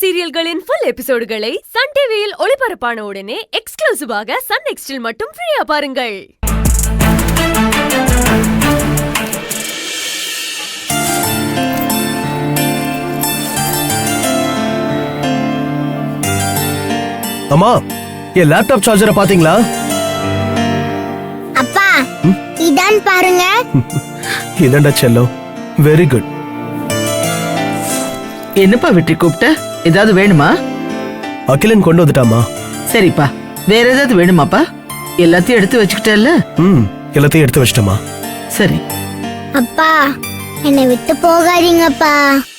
சீரியல்களின் full எபிசோடுகளை Sun டிவியில் ஒளிபரப்பான உடனே எக்ஸ்க்ளூசிவாக சன் நெக்ஸ்டில் மட்டும் ஃப்ரீயா பாருங்கள். அம்மா, என் லேப்டாப் சார்ஜரை பாத்தீங்களா? அப்பா, இதான் பாருங்க. இதண்டா செல்லம், வெரி குட். என்னப்பா வெற்றி கூப்பிட்ட? ஏதாவது வேணுமா? அகிலன் கொண்டு வந்துட்டாமா. சரிப்பா, வேற ஏதாவது வேணுமாப்பா? எல்லாத்தையும் எடுத்து வச்சுக்கிட்டல? எல்லாத்தையும் எடுத்து வச்சிட்டமா. சரி. அப்பா, என்னை விட்டு போகாதீங்கப்பா,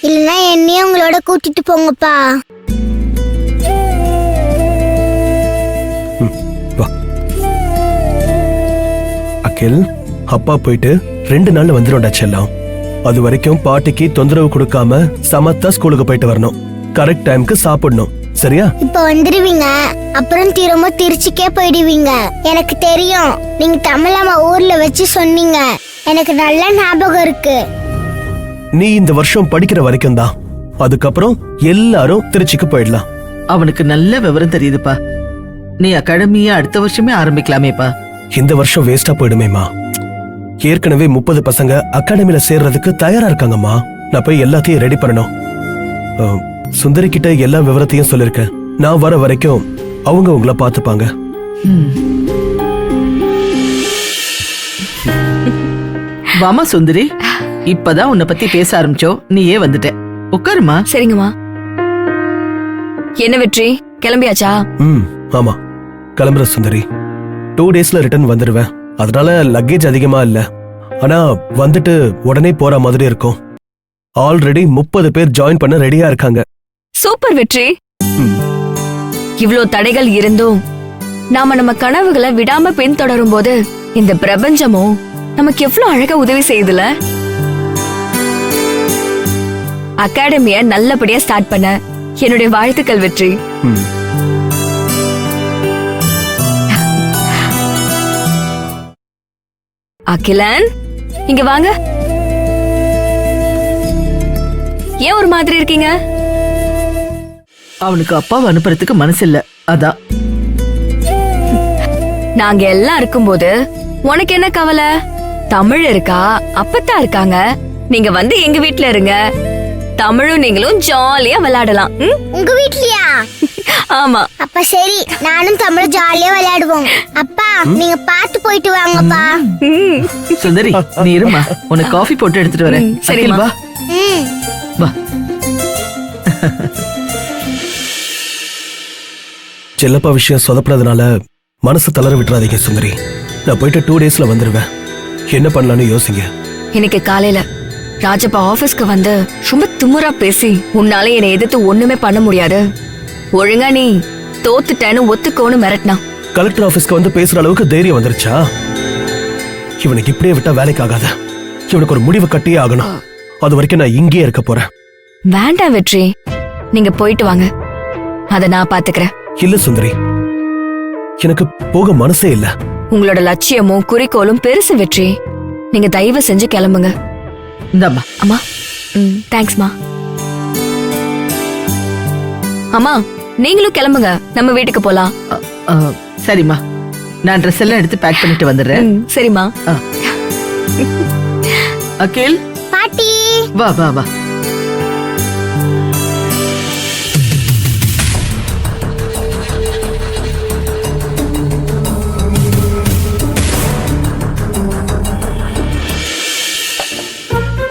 இல்லைன்னா என்னையும் உங்களோட கூட்டிட்டு போங்கப்பா. அகில், அப்பா போயிட்டு 2 நாள்ல வந்துடும்டா செல்லம். அது வரைக்கும் பாட்டிக்கு தொந்தரவு கொடுக்காம சமத்தா ஸ்கூலுக்கு போயிட்டு வரணும். கரெக்ட் டைம்க்கு சாப்பிடணும், சரியா? இப்ப வந்துருவீங்க, அப்புறம் திரும்ப திருச்சிக்கே போயிடுவீங்க. எனக்கு தெரியும், நீங்க தமிழம்மா ஊர்ல வச்சு சொன்னீங்க. எனக்கு நல்ல ஞாபகம் இருக்கு. நீ இந்த வருஷம் படிக்கிற வரைக்கும் தான், அதுக்கப்புறம் எல்லாரும் திருச்சிக்கு போயிடலாம். அவனுக்கு நல்ல விவரம் தெரியுதுப்பா. நீ அகாடமிய அடுத்த வருஷமே ஆரம்பிக்கலாமேப்பா. இந்த வருஷம் வேஸ்டா போயிடுமேமா. ஏற்கனவே 30 பசங்க அகாடமில சேர்றதுக்கு தயாரா இருக்காங்கம்மா. நான் போய் எல்லாத்தையும் ரெடி பண்ணணும். சுந்தரி கிட்ட எல்லா விவரத்தையும் சொல்லிருக்கேன். நான் வர வரைக்கும் அவங்க உங்களை பாத்துப்பாங்க. வாமா சுந்தரி, இப்பதான் உன்னை பத்தி பேச ஆரம்பிச்சோம், நீயே வந்துட்ட. உட்காருமா. சரிங்கம்மா. என்ன வெற்றி, கிளம்பியாச்சா? ஆமா, கிளம்புற சுந்தரி. 2 டேஸ்ல ரிட்டர்ன் வந்துருவேன். அதனால லக்கேஜ் அதிகமா இல்ல, ஆனா வந்துட்டு உடனே போற மாதிரி இருக்கும். ஆல்ரெடி 30 பேர் ஜாயின் பண்ண ரெடியா இருக்காங்க. சூப்பர் வெற்றி. இவ்ளோ தடைகள் இருந்தும் நாம நம்ம கனவுகளை விடாம பின்தொடரும் போது இந்த பிரபஞ்சமும் நமக்கு எவ்வளவு அழகா உதவி செய்யுதுல. அகாடமிய நல்லபடியா ஸ்டார்ட் பண்ண என்னுடைய வாழ்த்துக்கள் வெற்றி. அகிலன், இங்க வாங்க. ஏன் ஒரு மாதிரி இருக்கீங்க? அவனுக்கு அப்பாவை அனுப்புறதுக்கு மனசு இல்ல, அதான். நாங்க எல்லாம் இருக்கும்போது உனக்கு என்ன கவலை? தமிழ் இருக்கா, அப்பத்தா இருக்காங்க. நீங்க வந்து எங்க வீட்ல இருங்க. தமிழும் நீங்களும் ஜாலியா விளையாடலாம். உங்க வீட்லயா? ஆமா. அப்ப சரி, நானும் தமிழ் ஜாலியா விளையாடுவோம். அப்பா, நீங்க பாத்து போயிட்டு வாங்கப்பா. சுந்தரி, நீ இருமா, உனக்கு காஃபி போட்டு எடுத்துட்டு வரேன். சரிம்மா. வா வா. செல்லப்பா விஷயம் சொதப்புறதுனால மனசு தளர விட்டுறாதீங்க சுந்தரி. நான் போயிட்டு 2 டேஸ்ல வந்துருவேன். என்ன பண்ணலான்னு யோசிங்க. இன்னைக்கு காலையில ராஜப்பா ஆபீஸ்க்கு வந்து ரொம்ப திமுறா பேசி, உன்னால என்னை எதிர்த்து ஒண்ணுமே பண்ண முடியாது, ஒழுங்கா நீ தோத்துட்டேன்னு ஒத்துக்கோன்னு மிரட்டினா. கலெக்டர் ஆபீஸ்க்கு வந்து பேசுற அளவுக்கு தைரியம் வந்துருச்சா? இவனுக்கு இப்படியே விட்டா வேலைக்கு ஆகாத. இவனுக்கு ஒரு முடிவு கட்டியே ஆகணும். அது வரைக்கும் நான் இங்கேயே இருக்க போறேன். வேண்டாம் வெற்றி, நீங்க போயிட்டு வாங்க, அத நான் பாத்துக்கிறேன். இல்ல சுந்தரி, எனக்கு போக மனசே இல்ல. உங்களோட லட்சியமும் குறிக்கோளும் பெருசு வெற்றி. நீங்க தயவு செஞ்சு கிளம்புங்க. இந்தாம்மா. அம்மா. தேங்க்ஸ்மா. அம்மா, நீங்களும் கிளம்புங்க, நம்ம வீட்டுக்கு போலாம். சரிம்மா, நான் ட்ரெஸ் எல்லாம் எடுத்து பேக் பண்ணிட்டு வந்துடுறேன். சரிம்மா. அகில், பாட்டி, வா வா வா.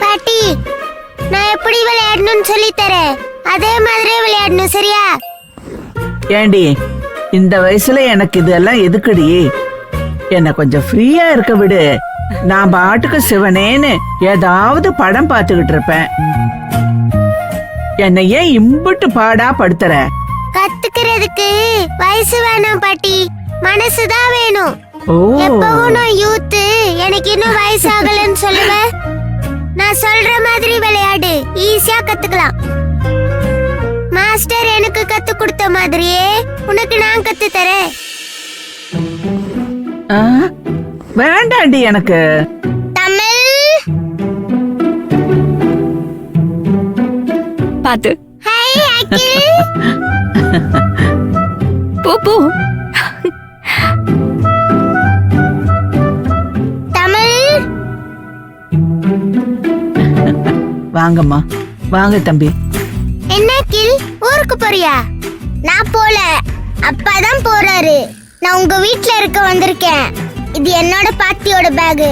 பாட்டி, நான் எப்படி விளையாடணும்னு சொல்லி தரேன், அதே மாதிரி விளையாடணும், சரியா? ஏண்டி, இந்த வயசுல எனக்கு இதெல்லாம் எதுக்குடி? என்ன கொஞ்சம் ஃப்ரீயா இருக்க விடு. நான் பாட்டுக்கு சிவனேன்னு ஏதாவது படம் பார்த்துக்கிட்டு இருப்பேன். என்ன ஏன் இம்புட்டு பாடா படுத்துற? கத்துக்கிறதுக்கு வயசு வேணாம் பாட்டி, மனசுதான் வேணும். ஓ, எப்பவும் நான் யூத்து, எனக்கு இன்னும் வயசு ஆகலன்னு சொல்லுவேன். நான் சொல்ற மாதிரி விளையாடு, ஈஸியா கத்துக்கலாம். மாஸ்டர் எனக்கு கத்து கொடுத்த மாதிரியே உனக்கு நான் கத்து தரேன். வேண்டாண்டி எனக்கு. தமிழ் பாத்து. ஹை, அகில். போ போ. தமிழ். வாங்கம்மா வாங்க தம்பி. என்ன அகில், ஊருக்கு போறியா? நான் போல, அப்பா தான் போறாரு. நான் உங்க வீட்ல இருக்க வந்திருக்கேன். இது என்னோட பாட்டியோட பேக்.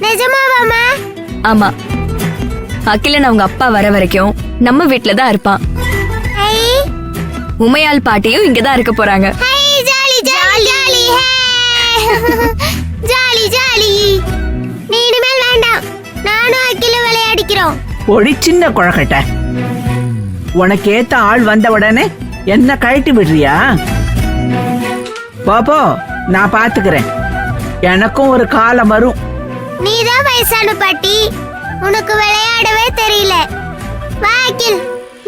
நிஜமாவாமா? ஆமா, அகிலன் அவங்க அப்பா வர வரைக்கும் நம்ம வீட்ல தான் இருப்பான். ஹை உமையால் பாட்டியும் இங்கதான் இருக்க போறாங்க. High, jolly jolly jolly. Jolly jolly. நீ இனிமேல் வேண்டாம், நானும் அகிலும் விளையாடிக்கிறோம். ஒளி சின்ன குழக்கட்ட, உனக்கு ஏத்த ஆள் வந்த உடனே என்ன கழட்டி விடுறியா? பாப்போ, நான் பாத்துக்கிறேன். எனக்கும் ஒரு காலம் வரும். நீதான் வயசான பாட்டி, உனக்கு விளையாடவே தெரியல. வா அகில்,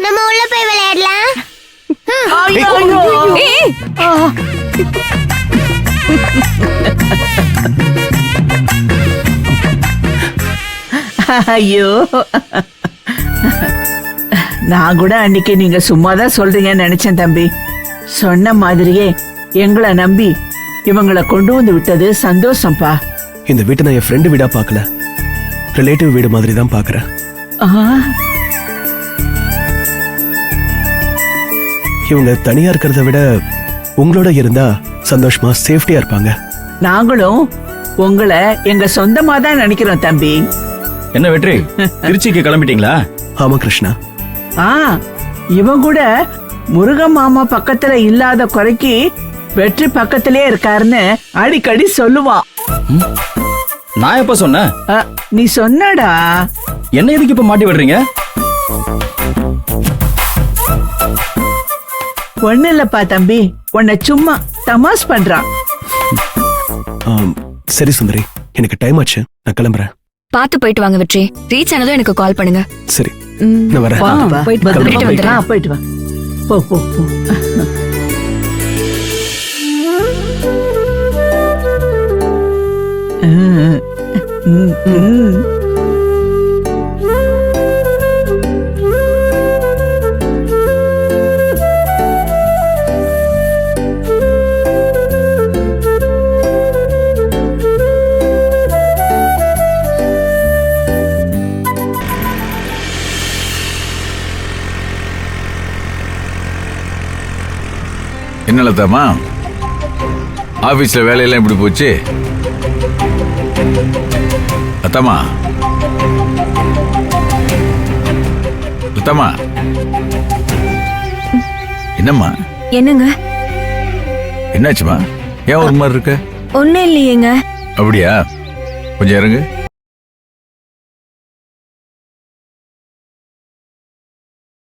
நம்ம உள்ள போய் விளையாடலாம். ஏய், ஐயோ, நான் கூட அன்னைக்கு நீங்க சும்மாதான் சொல்றீங்கன்னு நினைச்சேன் தம்பி. சொன்ன மாதிரியே எங்களை நம்பி இவங்களை கொண்டு வந்து விட்டது சந்தோஷம்பா. இந்த வீட்டை நான் என் ஃப்ரெண்டு வீடா பார்க்கல, ரிலேட்டிவ் வீடு மாதிரி தான் பார்க்கறேன். ஆ, இவங்க தனியா இருக்கிறத விட உங்களோட இருந்தா சந்தோஷமா சேஃப்டியா இருப்பாங்க. நாங்களும் உங்களை எங்க சொந்தமா தான் நினைக்கிறோம் தம்பி. என்ன வெற்றி, திருச்சிக்கு கிளம்பிட்டீங்களா? ஆமா கிருஷ்ணா. ஆ, இவன் கூட முருகன் மாமா பக்கத்துல இல்லாத குறைக்கு வெற்றி பக்கத்திலே இருக்காருன்னு அடிக்கடி சொல்லுவான். நான் எப்ப சொன்னேன்? நீ சொன்னடா. என்ன எதுக்கு இப்ப மாட்டி விடுறீங்க? ஒண்ணு இல்லப்பா தம்பி, உன்னை சும்மா தமாஸ் பண்றான். சரி சுந்தரி, எனக்கு டைம் ஆச்சு, நான் கிளம்புறேன். பார்த்து போயிட்டு வாங்க வெற்றி. ரீச் ஆனதும் எனக்கு கால் பண்ணுங்க. சரி, ம். நான் வரேன். போயிட்டு பத்திரமா போயிட்டு போயிட்டு வந்துடுறேன். வா, போயிட்டு வா. போ போ போ. ம், ம், ம். என்ன லதாமா, ஆபீஸ்ல வேலையெல்லாம் எப்படி போச்சு? லதாமா, லதாமா, என்னம்மா என்னங்க? என்னாச்சுமா? ஏன் ஒரு மாதிரி இருக்க? ஒண்ணும் இல்லையேங்க. அப்படியா? கொஞ்சம் இறங்கு.